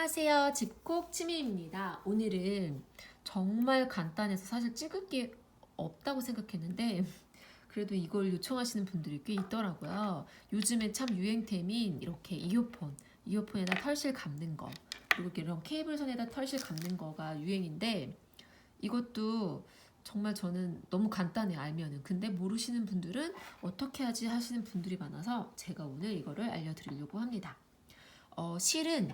안녕하세요. 집콕 치미입니다. 오늘은 정말 간단해서 사실 찍을 게 없다고 생각했는데 그래도 이걸 요청하시는 분들이 꽤 있더라고요. 요즘에 참 유행템인 이렇게 이어폰에다 털실 감는 거, 그리고 이런 케이블선에다 털실 감는 거가 유행인데 이것도 정말 저는 너무 간단해 알면은. 근데 모르시는 분들은 어떻게 하지 하시는 분들이 많아서 제가 오늘 이거를 알려드리려고 합니다. 실은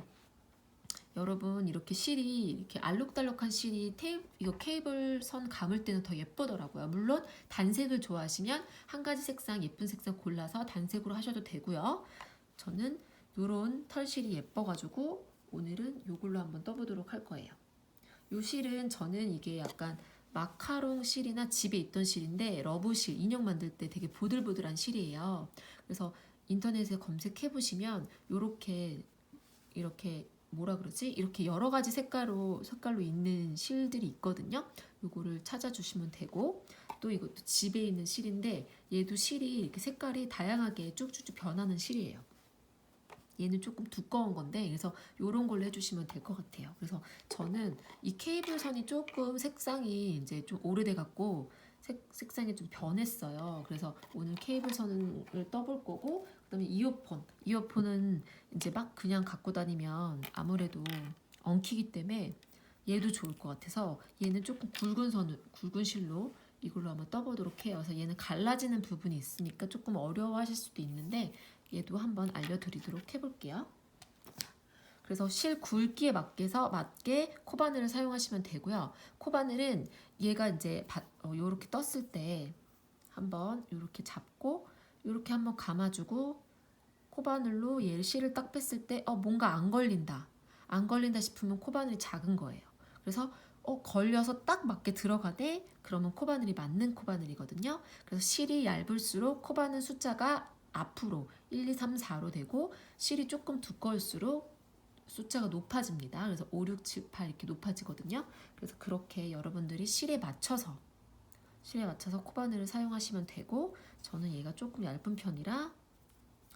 여러분 이렇게 실이 이렇게 알록달록한 실이 이거 케이블 선 감을 때는 더 예쁘더라고요. 물론 단색을 좋아하시면 한 가지 색상 예쁜 색상 골라서 단색으로 하셔도 되고요. 저는 요런 털실이 예뻐가지고 오늘은 요걸로 한번 떠보도록 할 거예요. 요 실은 저는 이게 약간 마카롱 실이나 집에 있던 실인데 러브실 인형 만들 때 되게 보들보들한 실이에요. 그래서 인터넷에 검색해 보시면 이렇게 뭐라 그러지? 이렇게 여러 가지 색깔로 있는 실들이 있거든요. 요거를 찾아주시면 되고, 또 이것도 집에 있는 실인데 얘도 실이 이렇게 색깔이 다양하게 쭉쭉쭉 변하는 실이에요. 얘는 조금 두꺼운 건데 그래서 요런 걸로 해주시면 될 것 같아요. 그래서 저는 이 케이블 선이 조금 색상이 이제 좀 오래돼 갖고 색상이 좀 변했어요. 그래서 오늘 케이블 선을 떠볼 거고, 그다음에 이어폰은 이제 막 그냥 갖고 다니면 아무래도 엉키기 때문에 얘도 좋을 것 같아서 얘는 조금 굵은 실로 이걸로 한번 떠보도록 해요. 그래서 얘는 갈라지는 부분이 있으니까 조금 어려워하실 수도 있는데 얘도 한번 알려드리도록 해볼게요. 그래서 실 굵기에 맞게 코바늘을 사용하시면 되고요. 코바늘은 얘가 이제 요렇게 떴을 때 한번 요렇게 잡고 요렇게 한번 감아주고, 코바늘로 얘 실을 딱 뺐을 때 뭔가 안 걸린다 싶으면 코바늘이 작은 거예요. 그래서 걸려서 딱 맞게 들어가되 그러면 코바늘이 맞는 코바늘이거든요. 그래서 실이 얇을수록 코바늘 숫자가 앞으로 1, 2, 3, 4로 되고, 실이 조금 두꺼울수록 숫자가 높아집니다. 그래서 5, 6, 7, 8 이렇게 높아지거든요. 그래서 그렇게 여러분들이 실에 맞춰서 코바늘을 사용하시면 되고, 저는 얘가 조금 얇은 편이라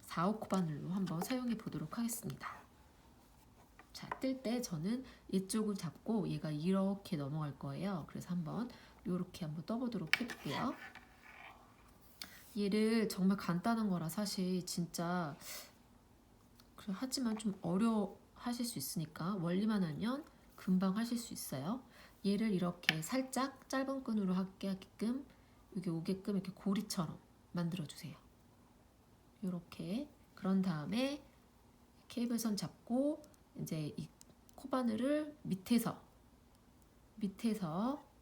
4, 5 코바늘로 한번 사용해 보도록 하겠습니다. 자, 뜰 때 저는 이쪽을 잡고 얘가 이렇게 넘어갈 거예요. 그래서 이렇게 한번 떠보도록 해볼게요. 얘를 정말 간단한 거라 사실 진짜 하지만 좀 어려워 하실 수 있으니까 원리만 알면 금방 하실 수 있어요. 얘를 이렇게 살짝 짧은 끈으로 하게끔 여기 오게끔 이렇게 고리처럼 만들어 주세요. 이렇게. 그런 다음에 케이블선 잡고 이제 이 코바늘을 밑에서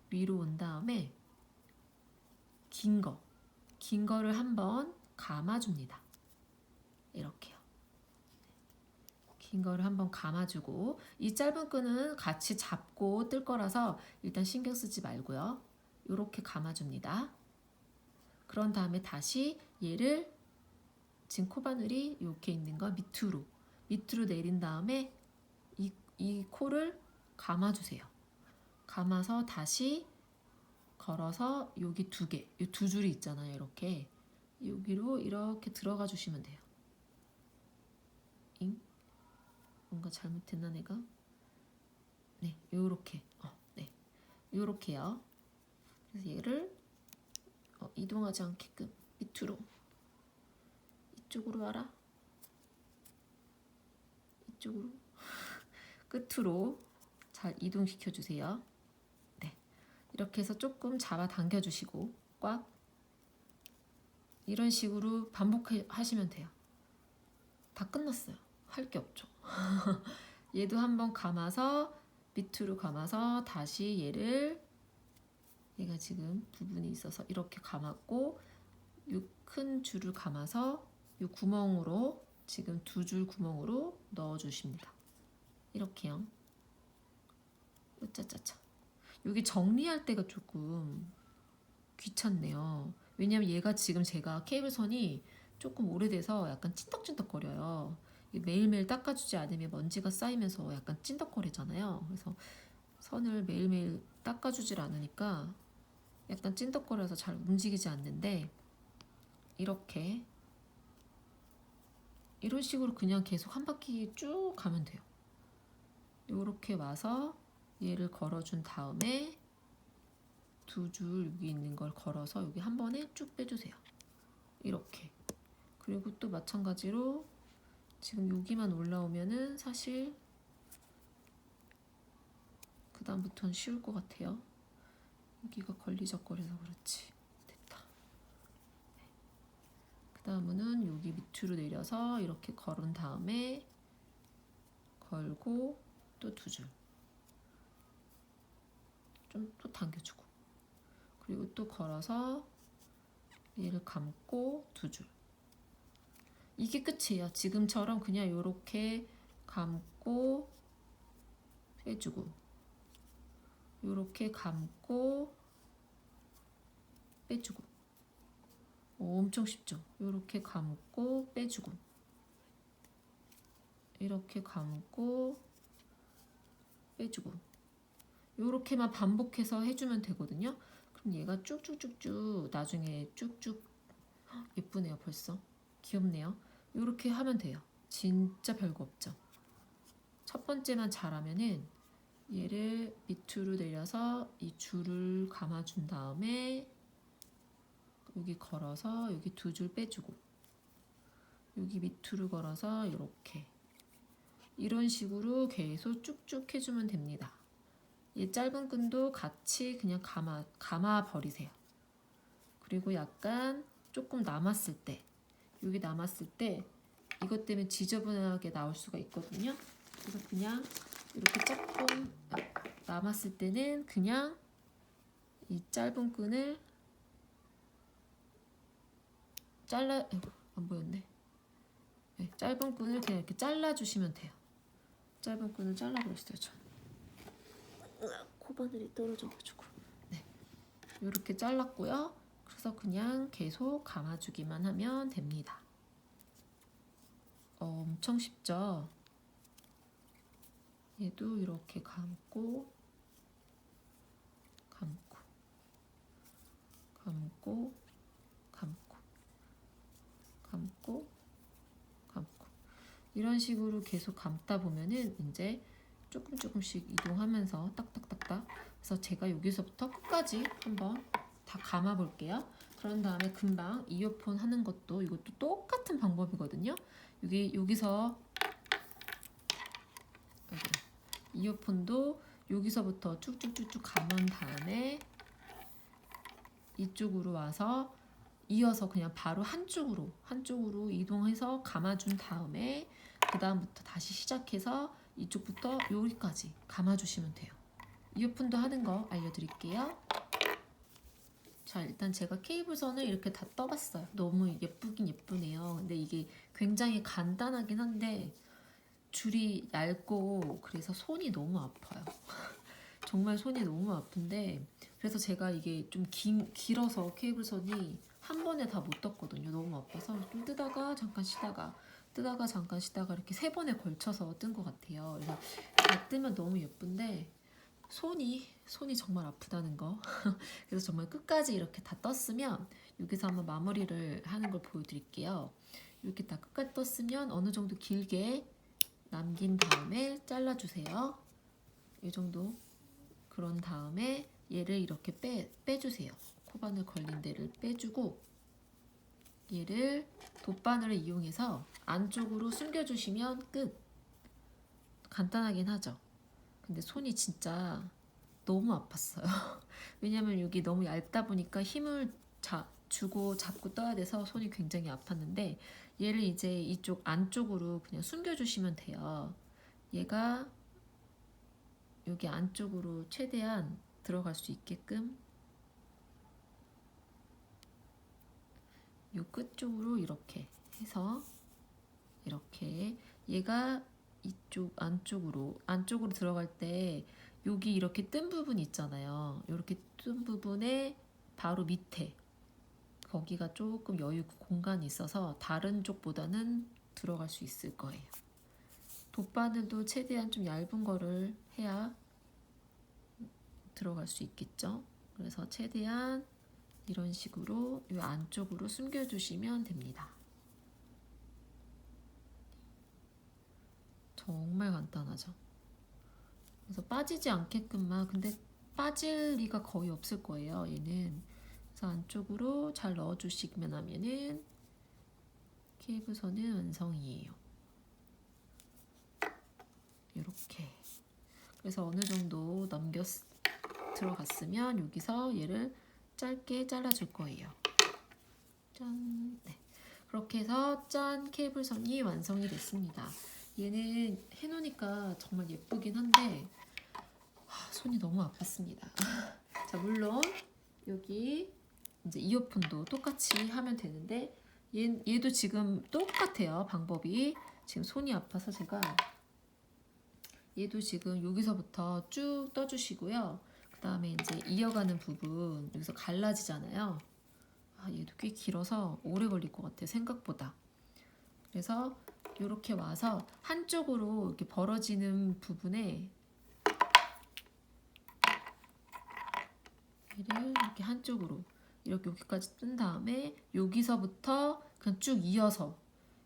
위로 온 다음에 긴 거를 한번 감아줍니다. 이렇게요. 긴 거를 한번 감아주고, 이 짧은 끈은 같이 잡고 뜰 거라서 일단 신경 쓰지 말고요. 이렇게 감아줍니다. 그런 다음에 다시 얘를 지금 코바늘이 이렇게 있는 거 밑으로 내린 다음에 이 코를 감아주세요. 감아서 다시 걸어서 여기 이 두 줄이 있잖아요. 이렇게 여기로 이렇게 들어가 주시면 돼요. 뭔가 잘못했나 내가? 네, 요렇게. 네, 요렇게요. 그래서 얘를 이동하지 않게끔 밑으로, 이쪽으로 와라. 이쪽으로 끝으로 잘 이동시켜 주세요. 네, 이렇게 해서 조금 잡아 당겨 주시고 꽉, 이런 식으로 반복하시면 돼요. 다 끝났어요. 할 게 없죠. 얘도 한번 감아서 밑으로 감아서 다시 얘가 지금 부분이 있어서 이렇게 감았고, 이 큰 줄을 감아서 이 구멍으로 지금 두 줄 구멍으로 넣어 주십니다. 이렇게요. 짜짜짜. 여기 정리할 때가 조금 귀찮네요. 왜냐면 얘가 지금 제가 케이블선이 조금 오래돼서 약간 찐덕찐덕거려요. 매일매일 닦아주지 않으면 먼지가 쌓이면서 약간 찐덕거리잖아요. 그래서 선을 매일매일 닦아주질 않으니까 약간 찐덕거려서 잘 움직이지 않는데, 이런 식으로 그냥 계속 한 바퀴 쭉 가면 돼요. 요렇게 와서 얘를 걸어준 다음에 두 줄 여기 있는 걸 걸어서 여기 한 번에 쭉 빼주세요. 이렇게. 그리고 또 마찬가지로 지금 여기만 올라오면은 사실 그 다음부터는 쉬울 것 같아요. 여기가 걸리적거려서 그렇지. 됐다. 그 다음은 여기 밑으로 내려서 이렇게 걸은 다음에 걸고 또 두 줄. 좀 또 당겨주고. 그리고 또 걸어서 얘를 감고 두 줄. 이게 끝이에요. 지금처럼 그냥 이렇게 감고 빼주고, 이렇게 감고 빼주고. 엄청 쉽죠? 이렇게 감고 빼주고, 이렇게 감고 빼주고, 이렇게만 반복해서 해주면 되거든요. 그럼 얘가 쭉쭉쭉쭉 나중에 쭉쭉 예쁘네요. 벌써 귀엽네요. 이렇게 하면 돼요. 진짜 별거 없죠. 첫 번째만 잘하면은 얘를 밑으로 내려서 이 줄을 감아준 다음에 여기 걸어서 여기 두 줄 빼주고, 여기 밑으로 걸어서 이렇게 이런 식으로 계속 쭉쭉 해주면 됩니다. 이 짧은 끈도 같이 그냥 감아 버리세요. 그리고 약간 조금 남았을 때, 여기 남았을 때 이것 때문에 지저분하게 나올 수가 있거든요. 그래서 그냥 이렇게 조금 남았을 때는 그냥 이 짧은 끈을 안 보였네. 네, 짧은 끈을 그냥 이렇게 잘라주시면 돼요. 짧은 끈을 잘라버렸어요. 저 코바늘이 떨어져가지고. 네, 이렇게 잘랐고요. 그래서 그냥 계속 감아주기만 하면 됩니다. 엄청 쉽죠? 얘도 이렇게 감고 감고 감고 감고 감고 감고 이런 식으로 계속 감다 보면은 이제 조금씩 이동하면서 딱딱딱딱. 그래서 제가 여기서부터 끝까지 한번 다 감아 볼게요. 그런 다음에 금방 이어폰 하는 것도 이것도 똑같은 방법이거든요. 여기서 이어폰도 여기서부터 쭉쭉쭉쭉 감은 다음에 이쪽으로 와서 이어서 그냥 바로 한쪽으로 이동해서 감아준 다음에 그 다음부터 다시 시작해서 이쪽부터 여기까지 감아주시면 돼요. 이어폰도 하는 거 알려드릴게요. 자, 일단 제가 케이블선을 이렇게 다 떠봤어요. 너무 예쁘긴 예쁘네요. 근데 이게 굉장히 간단하긴 한데 줄이 얇고 그래서 손이 너무 아파요. 정말 손이 너무 아픈데, 그래서 제가 이게 좀 길어서 케이블선이 한 번에 다 못 떴거든요. 너무 아파서 좀 뜨다가 잠깐 쉬다가 뜨다가 잠깐 쉬다가 이렇게 3번에 걸쳐서 뜬 것 같아요. 그래서 다 뜨면 너무 예쁜데 손이 정말 아프다는 거. 그래서 정말 끝까지 이렇게 다 떴으면 여기서 한번 마무리를 하는 걸 보여드릴게요. 이렇게 다 끝까지 떴으면 어느 정도 길게 남긴 다음에 잘라주세요. 이 정도. 그런 다음에 얘를 이렇게 빼주세요. 코바늘 걸린 데를 빼주고 얘를 돗바늘을 이용해서 안쪽으로 숨겨주시면 끝. 간단하긴 하죠. 근데 손이 진짜 너무 아팠어요. 왜냐면 여기 너무 얇다 보니까 힘을 주고 잡고 떠야 돼서 손이 굉장히 아팠는데, 얘를 이제 이쪽 안쪽으로 그냥 숨겨주시면 돼요. 얘가 여기 안쪽으로 최대한 들어갈 수 있게끔 이 끝쪽으로 이렇게 해서 이렇게 얘가 이쪽 안쪽으로 들어갈 때 여기 이렇게 뜬 부분 있잖아요. 이렇게 뜬 부분에 바로 밑에 거기가 조금 여유 있고 공간이 있어서 다른 쪽보다는 들어갈 수 있을 거예요. 돗바늘도 최대한 좀 얇은 거를 해야 들어갈 수 있겠죠. 그래서 최대한 이런 식으로 이 안쪽으로 숨겨주시면 됩니다. 정말 간단하죠. 그래서 빠지지 않게끔만, 근데 빠질 리가 거의 없을 거예요, 얘는. 그래서 안쪽으로 잘 넣어주시면 하면은 케이블선은 완성이에요. 이렇게. 그래서 어느 정도 들어갔으면 여기서 얘를 짧게 잘라줄 거예요. 짠. 네. 그렇게 해서 짠, 케이블선이 완성이 됐습니다. 얘는 해놓으니까 정말 예쁘긴 한데 손이 너무 아팠습니다. 자, 물론 여기 이제 이어폰도 똑같이 하면 되는데 얘도 지금 똑같아요. 방법이. 지금 손이 아파서 제가 얘도 지금 여기서부터 쭉 떠주시고요. 그 다음에 이제 이어가는 부분 여기서 갈라지잖아요. 얘도 꽤 길어서 오래 걸릴 것 같아요. 생각보다. 그래서 이렇게 와서 한쪽으로 이렇게 벌어지는 부분에 얘를 이렇게 한쪽으로 이렇게 여기까지 뜬 다음에 여기서부터 그냥 쭉 이어서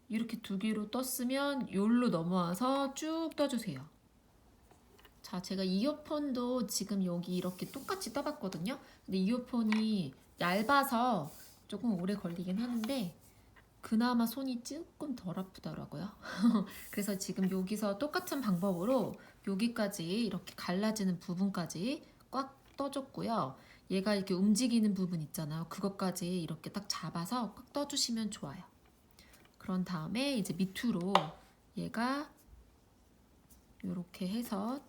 이렇게 두 개로 떴으면 여기로 넘어와서 쭉 떠주세요. 자, 제가 이어폰도 지금 여기 이렇게 똑같이 떠봤거든요. 근데 이어폰이 얇아서 조금 오래 걸리긴 하는데 그나마 손이 조금 덜 아프더라고요. 그래서 지금 여기서 똑같은 방법으로 여기까지 이렇게 갈라지는 부분까지 꽉 떠줬고요. 얘가 이렇게 움직이는 부분 있잖아요. 그것까지 이렇게 딱 잡아서 꽉 떠주시면 좋아요. 그런 다음에 이제 밑으로 얘가 이렇게 해서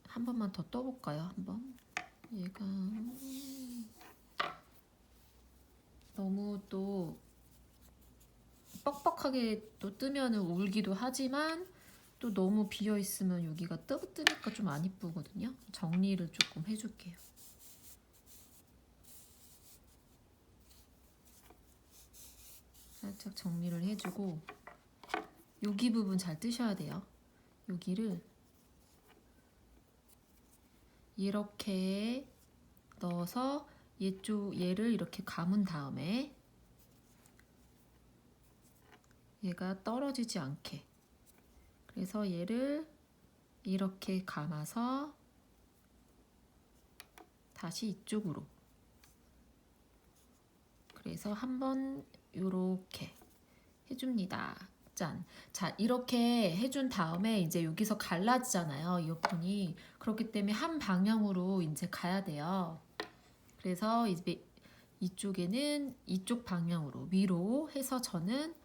한 번만 더 떠볼까요? 한번. 얘가 너무 또 뻑뻑하게 또 뜨면 울기도 하지만 또 너무 비어 있으면 여기가 뜨니까 좀 안 이쁘거든요. 정리를 조금 해줄게요. 살짝 정리를 해주고 여기 부분 잘 뜨셔야 돼요. 여기를 이렇게 넣어서 얘를 이렇게 감은 다음에 얘가 떨어지지 않게, 그래서 얘를 이렇게 감아서 다시 이쪽으로, 그래서 한번 이렇게 해줍니다. 짠. 자, 이렇게 해준 다음에 이제 여기서 갈라지잖아요, 이어폰이. 그렇기 때문에 한 방향으로 이제 가야 돼요. 그래서 이제 이쪽에는 이쪽 방향으로 위로 해서 저는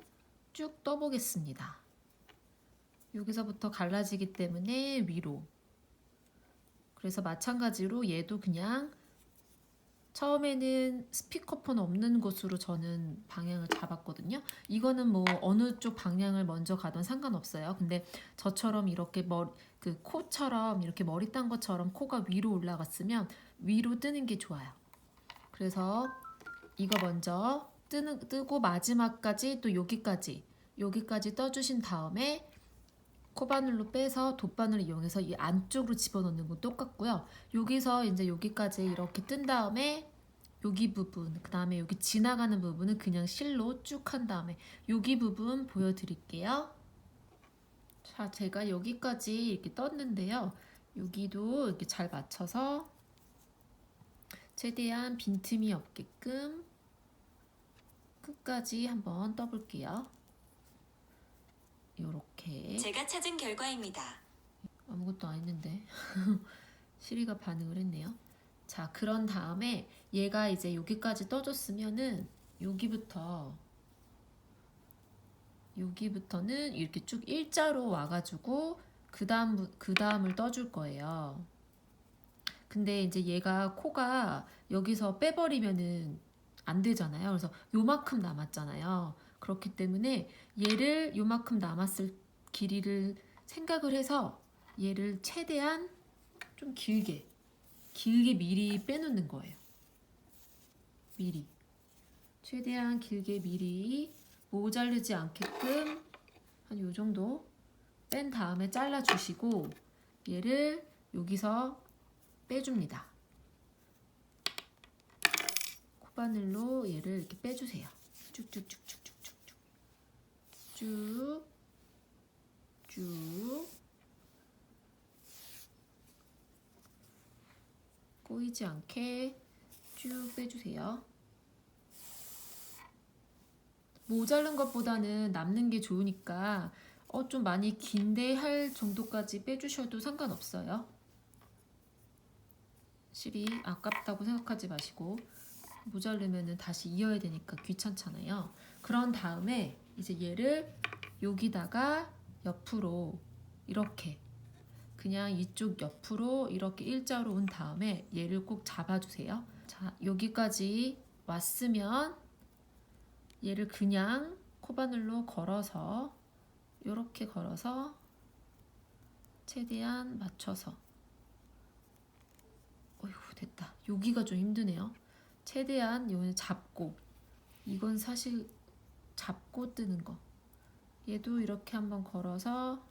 쭉 떠보겠습니다. 여기서부터 갈라지기 때문에 위로. 그래서 마찬가지로 얘도 그냥 처음에는 스피커폰 없는 곳으로 저는 방향을 잡았거든요. 이거는 뭐 어느 쪽 방향을 먼저 가든 상관없어요. 근데 저처럼 이렇게 그 코처럼 이렇게 머리 딴 것처럼 코가 위로 올라갔으면 위로 뜨는 게 좋아요. 그래서 이거 먼저 뜨고 마지막까지 또 여기까지 떠주신 다음에 코바늘로 빼서 돗바늘을 이용해서 이 안쪽으로 집어넣는 건 똑같고요. 여기서 이제 여기까지 이렇게 뜬 다음에 여기 부분, 그 다음에 여기 지나가는 부분은 그냥 실로 쭉 한 다음에 여기 부분 보여드릴게요. 자, 제가 여기까지 이렇게 떴는데요. 여기도 이렇게 잘 맞춰서 최대한 빈틈이 없게끔 끝까지 한번 떠볼게요. 요렇게. 제가 찾은 결과입니다. 아무것도 안 했는데 시리가 반응을 했네요. 자, 그런 다음에 얘가 이제 여기까지 떠줬으면은 여기부터는 이렇게 쭉 일자로 와가지고 그 다음을 떠줄 거예요. 근데 이제 얘가 코가 여기서 빼버리면은 안 되잖아요. 그래서 요만큼 남았잖아요. 그렇기 때문에 얘를 요만큼 남았을 길이를 생각을 해서 얘를 최대한 좀 길게 미리 빼놓는 거예요. 미리. 최대한 길게 미리 모자르지 않게끔 한 요 정도 뺀 다음에 잘라주시고 얘를 여기서 빼줍니다. 코바늘로 얘를 이렇게 빼주세요. 쭉쭉쭉쭉쭉쭉쭉 쭉. 휘지 않게 쭉 빼주세요. 모자른 것보다는 남는 게 좋으니까 좀 많이 긴데 할 정도까지 빼주셔도 상관없어요. 실이 아깝다고 생각하지 마시고, 모자르면 다시 이어야 되니까 귀찮잖아요. 그런 다음에 이제 얘를 여기다가 옆으로 이렇게 그냥 이쪽 옆으로 이렇게 일자로 온 다음에 얘를 꼭 잡아주세요. 자, 여기까지 왔으면 얘를 그냥 코바늘로 걸어서 이렇게 걸어서 최대한 맞춰서, 어휴 됐다. 여기가 좀 힘드네요. 최대한 여기 잡고, 이건 사실 잡고 뜨는 거. 얘도 이렇게 한번 걸어서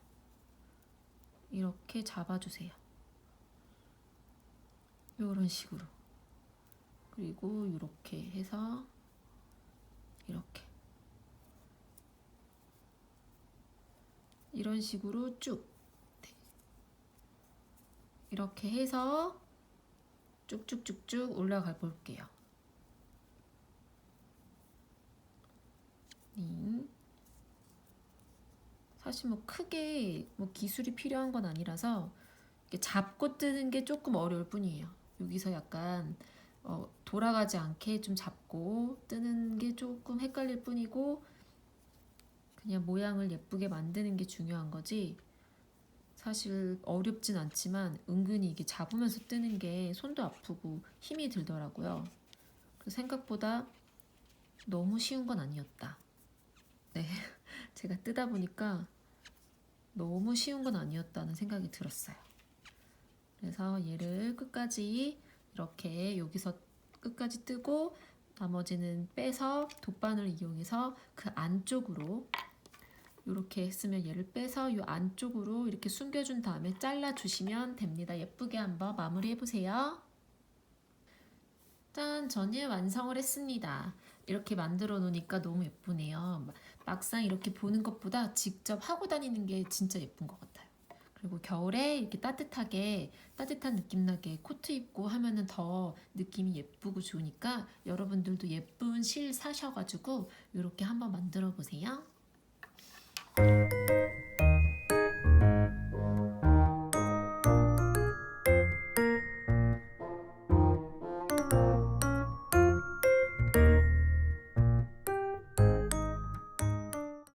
이렇게 잡아주세요. 이런 식으로. 그리고 이렇게 해서 이렇게 이런 식으로 쭉 이렇게 해서 쭉쭉쭉쭉 올라가 볼게요. 사실 뭐 크게 뭐 기술이 필요한 건 아니라서 이렇게 잡고 뜨는 게 조금 어려울 뿐이에요. 여기서 약간 돌아가지 않게 좀 잡고 뜨는 게 조금 헷갈릴 뿐이고, 그냥 모양을 예쁘게 만드는 게 중요한 거지 사실 어렵진 않지만 은근히 이게 잡으면서 뜨는 게 손도 아프고 힘이 들더라고요. 그래서 생각보다 너무 쉬운 건 아니었다. 네, 제가 뜨다 보니까 너무 쉬운 건 아니었다는 생각이 들었어요. 그래서 얘를 끝까지 이렇게 여기서 끝까지 뜨고 나머지는 빼서 돗바늘 이용해서 그 안쪽으로 이렇게 했으면 얘를 빼서 이 안쪽으로 이렇게 숨겨준 다음에 잘라주시면 됩니다. 예쁘게 한번 마무리해보세요. 짠! 전일 완성을 했습니다. 이렇게 만들어 놓으니까 너무 예쁘네요. 막상 이렇게 보는 것보다 직접 하고 다니는 게 진짜 예쁜 것 같아요. 그리고 겨울에 이렇게 따뜻한 느낌 나게 코트 입고 하면은 더 느낌이 예쁘고 좋으니까 여러분들도 예쁜 실 사셔가지고 이렇게 한번 만들어 보세요.